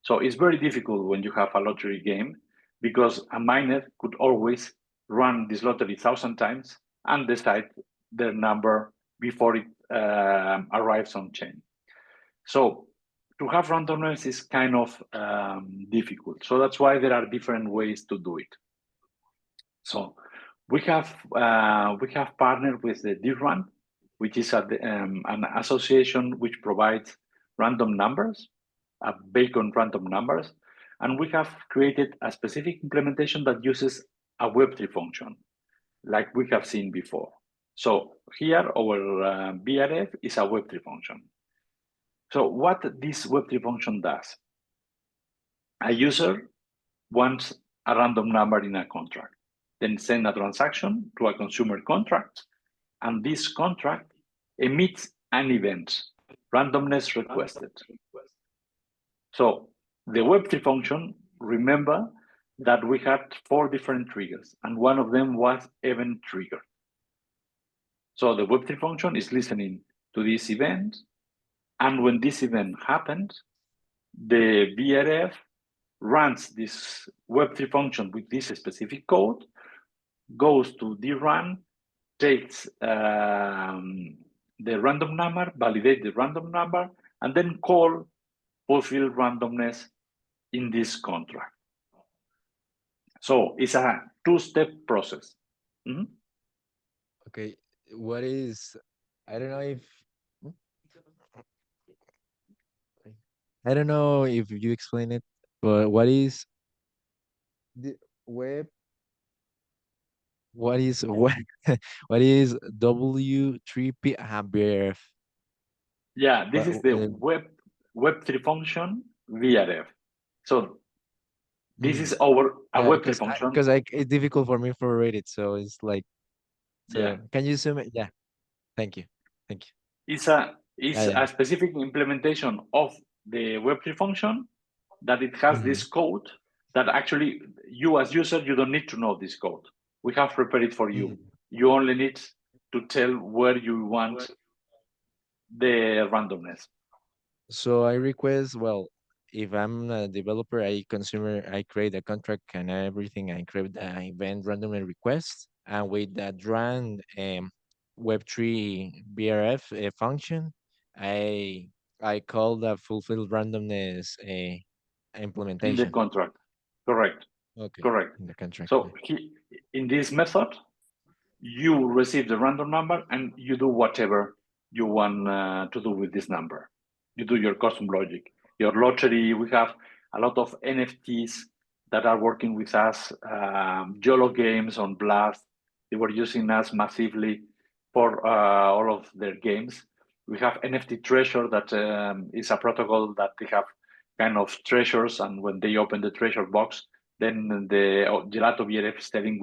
B: So it's very difficult when you have a lottery game, because a miner could always run this lottery 1,000 times and decide their number before it arrives on chain. So to have randomness is kind of difficult. So that's why there are different ways to do it. So we have partnered with the DRAN, which is an association which provides random numbers, Bacon random numbers, and we have created a specific implementation that uses a Web3 function, like we have seen before. So here our BRF is a Web3 function. So what this Web3 function does, a user wants a random number in a contract, then send a transaction to a consumer contract, and this contract emits an event, randomness requested. So the Web3 function, remember that we had 4 different triggers, and one of them was event trigger. So the Web3 function is listening to this event, and when this event happened, the VRF runs this Web3 function with this specific code, goes to the run, takes the random number, validate the random number, and then call fulfill randomness in this contract. So it's a 2-step process. Mm-hmm.
D: Okay, what is, I don't know if, I don't know if you explain it, but what is the web, what is what, what is W3P BRF?
B: Yeah, this is the
D: What,
B: Web3 function VRF. So this is our Web3 function.
D: Because it's difficult for me to read it, so it's like, so
B: yeah.
D: Can you zoom it? Yeah, thank you.
B: It's a specific implementation of the Web3 function that it has this code that actually you as user, you don't need to know this code. We have prepared it for you. You only need to tell where you want the randomness.
D: So I request, well, if I'm a developer, I create a contract and everything. I create the event randomly request, and with that run Web3 BRF function, I call the fulfill randomness implementation.
B: In the contract, correct.
D: Okay.
B: Correct.
D: In the contract.
B: So in this method, you receive the random number and you do whatever you want to do with this number. You do your custom logic, your lottery. We have a lot of NFTs that are working with us. YOLO games on Blast, they were using us massively for all of their games. We have NFT Treasure that is a protocol that they have kind of treasures, and when they open the treasure box, then the Gelato BRF is telling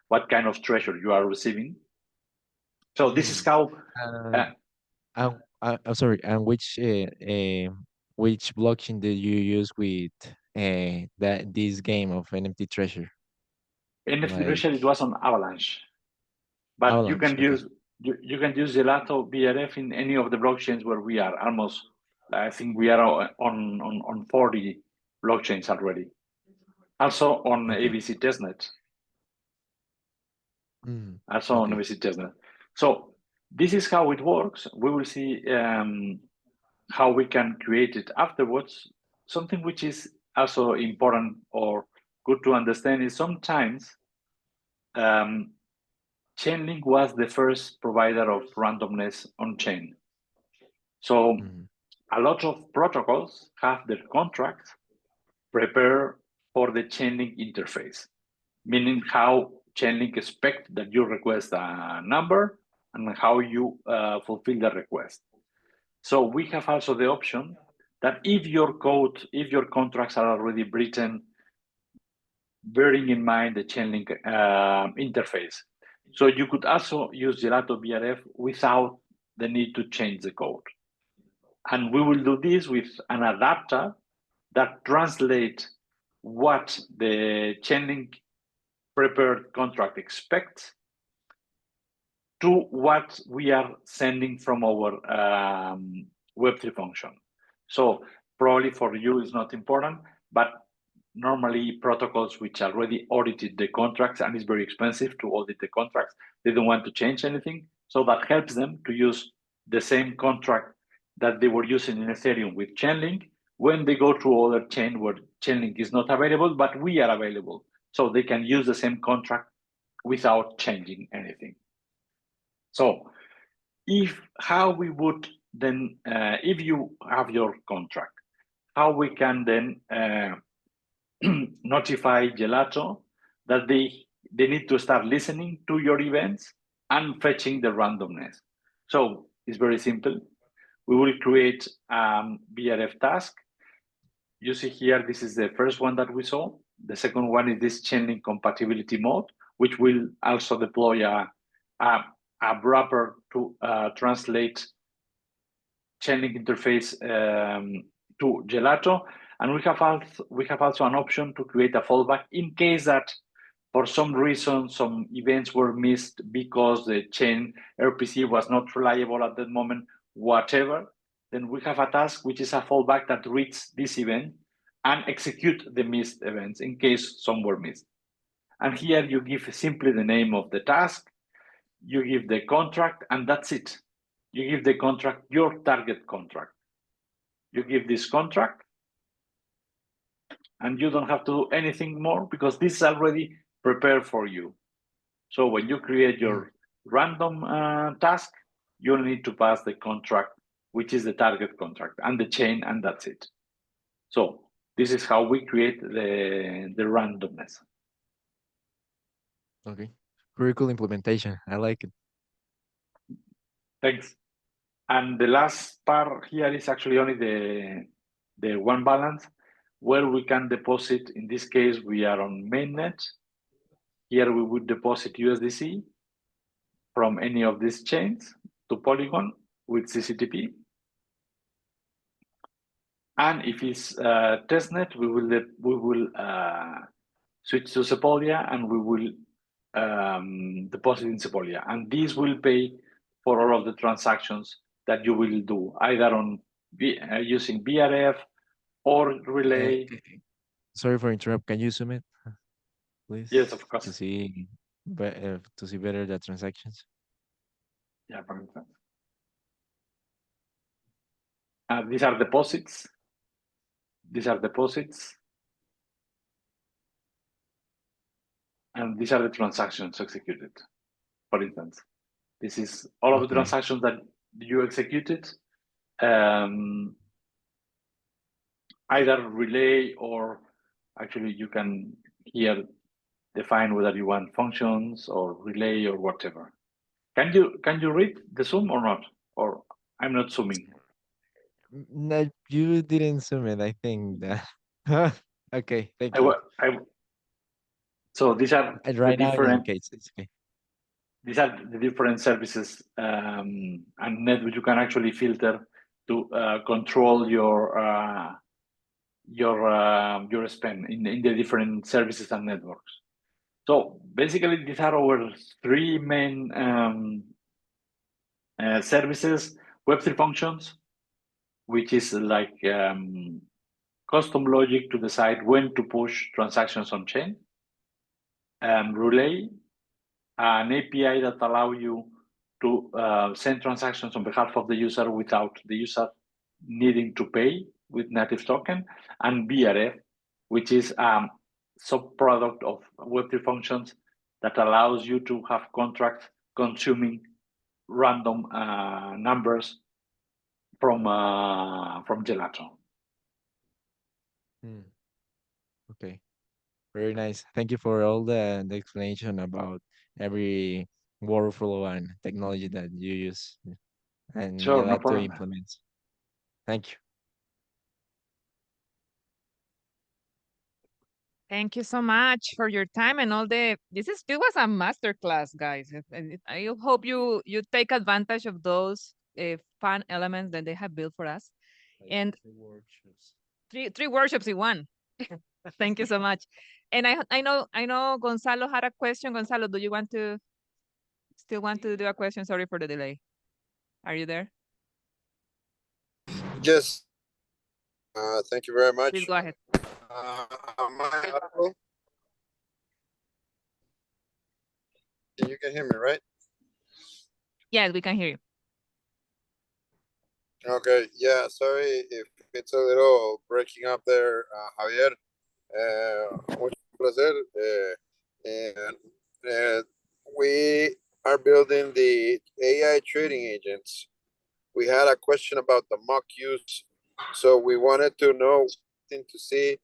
B: what kind of treasure you are receiving. So this is how.
D: I'm sorry. And which blockchain did you use with this game of NFT Treasure?
B: NFT Treasure, it was on Avalanche, but
D: Avalanche,
B: you can use Gelato BRF in any of the blockchains where we are. Almost, I think we are on 40 blockchains already. Also on ABC testnet. Also on ABC testnet. So this is how it works. We will see how we can create it afterwards. Something which is also important or good to understand is sometimes Chainlink was the first provider of randomness on chain. So a lot of protocols have their contracts prepared for the Chainlink interface, meaning how Chainlink expects that you request a number and how you fulfill the request. So we have also the option that if your contracts are already written, bearing in mind the Chainlink interface. So you could also use Gelato BRF without the need to change the code. And we will do this with an adapter that translates what the Chainlink prepared contract expects to what we are sending from our Web3 function. So probably for you it's not important, but normally protocols which already audited the contracts, and it's very expensive to audit the contracts, they don't want to change anything. So that helps them to use the same contract that they were using in Ethereum with Chainlink when they go to other chain where Chainlink is not available, but we are available. So they can use the same contract without changing anything. So how we would then, if you have your contract, how we can then notify Gelato that they need to start listening to your events and fetching the randomness. So it's very simple. We will create BRF task. You see here, this is the first one that we saw. The second one is this Chainlink compatibility mode, which will also deploy a a wrapper to translate Chainlink interface to Gelato, and we have also an option to create a fallback in case that for some reason some events were missed because the chain RPC was not reliable at that moment, whatever. Then we have a task which is a fallback that reads this event and execute the missed events in case some were missed. And here you give simply the name of the task, you give the contract, and that's it. You give the contract, your target contract. You give this contract, and you don't have to do anything more because this is already prepared for you. So when you create your random task, you only need to pass the contract, which is the target contract, and the chain, and that's it. So this is how we create the randomness.
D: Okay. Very cool implementation. I like it.
B: Thanks. And the last part here is actually only the one balance where we can deposit. In this case, we are on mainnet. Here we would deposit USDC from any of these chains to Polygon with CCTP. And if it's testnet, we will switch to Sepolia, and we will deposit in Sepolia. And this will pay for all of the transactions that you will do, either on using BRF or Relay.
D: Sorry for interrupt. Can you zoom it, please?
B: Yes, of course.
D: To see better the transactions.
B: Yeah, for instance. These are deposits. These are deposits. And these are the transactions executed. For instance, this is all of the transactions that you executed, either Relay or actually you can here define whether you want functions or Relay or whatever. Can you read the Zoom or not? Or I'm not zooming.
D: No, you didn't zoom it. I think that. Okay, thank you.
B: So these are
D: Right
B: the
D: now,
B: different.
D: it's okay.
B: These are the different services and network you can actually filter to control your spend in the different services and networks. So basically, these are our three main services: Web3 functions, which is like custom logic to decide when to push transactions on chain. Relay, an API that allow you to send transactions on behalf of the user without the user needing to pay with native token, and BRF, which is a subproduct of Web3 functions that allows you to have contracts consuming random numbers from Gelato.
D: Okay, very nice. Thank you for all the explanation about every workflow and technology that you use and
B: Sure, no
D: Gelato
B: problem.
D: implements. Thank you.
A: Thank you so much for your time and all the. This was a masterclass, guys. And I hope you take advantage of those fun elements that they have built for us. And three workshops in one. Thank you so much. And I know Gonzalo had a question. Gonzalo, do you still want to do a question? Sorry for the delay. Are you there?
E: Yes. Thank you very much.
A: Please go ahead.
E: Am I audible? You can hear me, right?
A: Yes, we can hear you.
E: Okay. Yeah. Sorry if it's a little breaking up there, Javier. Mucho placer. And we are building the AI trading agents. We had a question about the mock use, so we wanted to know to see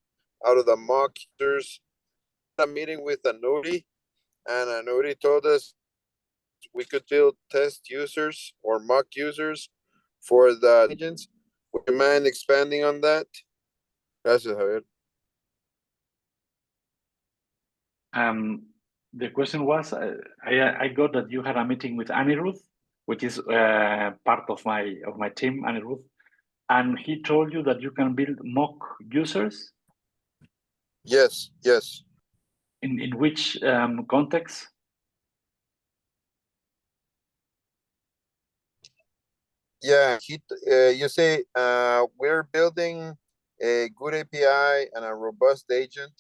E: out of the mock users. A meeting with Anuri, and Anuri told us we could build test users or mock users for the agents. Would you mind expanding on that? Gracias, Javier.
B: The question was, I got that you had a meeting with Anirudh, which is part of my team, Anirudh, and he told you that you can build mock users.
E: Yes, yes.
B: In which context?
E: Yeah, you say we're building a good API and a robust agent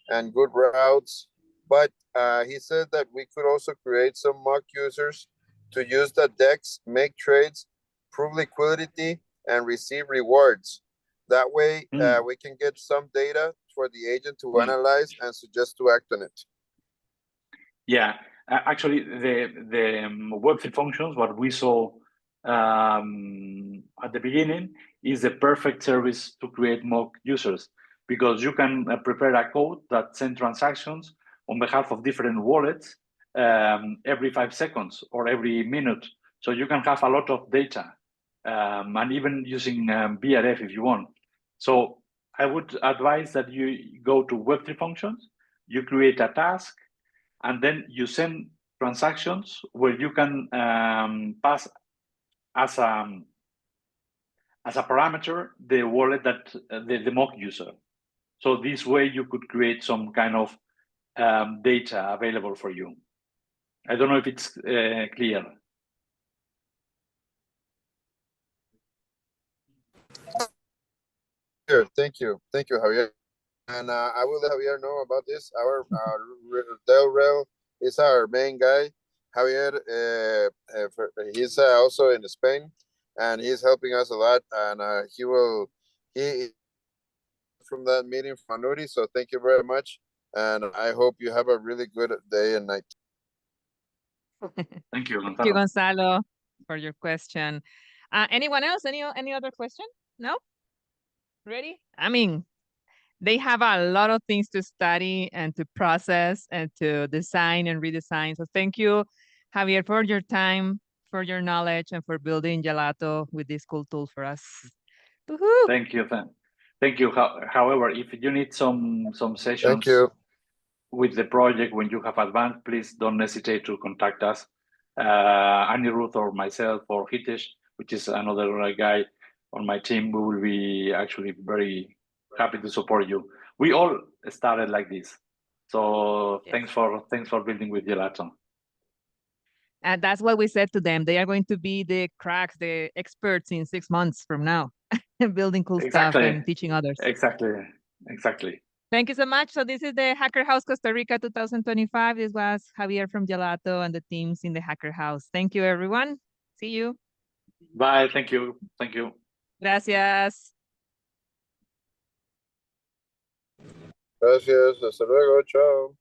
E: and good routes, but he said that we could also create some mock users to use the DEX, make trades, prove liquidity, and receive rewards. That way, we can get some data for the agent to analyze and suggest to act on it.
B: Yeah, actually, the Web3 functions, what we saw at the beginning, is the perfect service to create mock users, because you can prepare a code that sends transactions on behalf of different wallets every 5 seconds or every minute. So you can have a lot of data, and even using BRF if you want. So I would advise that you go to Web3 functions, you create a task, and then you send transactions where you can pass as a parameter the wallet that the mock user. So this way you could create some kind of data available for you. I don't know if it's clear.
E: Sure, thank you, Javier. And I will let Javier know about this. Our Del Rel is our main guy. Javier, he's also in Spain, and he's helping us a lot. And he from that meeting from Anuri. So thank you very much, and I hope you have a really good day and night.
B: Thank you, Gonzalo.
A: Thank you, Gonzalo, for your question. Anyone else? Any other question? No? Ready? I mean, they have a lot of things to study and to process and to design and redesign. So thank you, Javier, for your time, for your knowledge, and for building Gelato with this cool tool for us. Woohoo!
B: Thank you. Thank you. However, if you need some sessions
E: Thank you.
B: with the project when you have advanced, please don't hesitate to contact us, Anirudh or myself or Hitesh, which is another guy on my team. We will be actually very happy to support you. We all started like this, so
A: Yes.
B: thanks for building with Gelato.
A: And that's what we said to them. They are going to be the cracks, the experts in 6 months from now, building cool stuff and teaching others.
B: Exactly.
A: Thank you so much. So this is the Hacker House Costa Rica 2025. This was Javier from Gelato and the teams in the Hacker House. Thank you, everyone. See you.
B: Bye. Thank you.
A: Gracias.
E: Gracias. Hasta luego. Chao.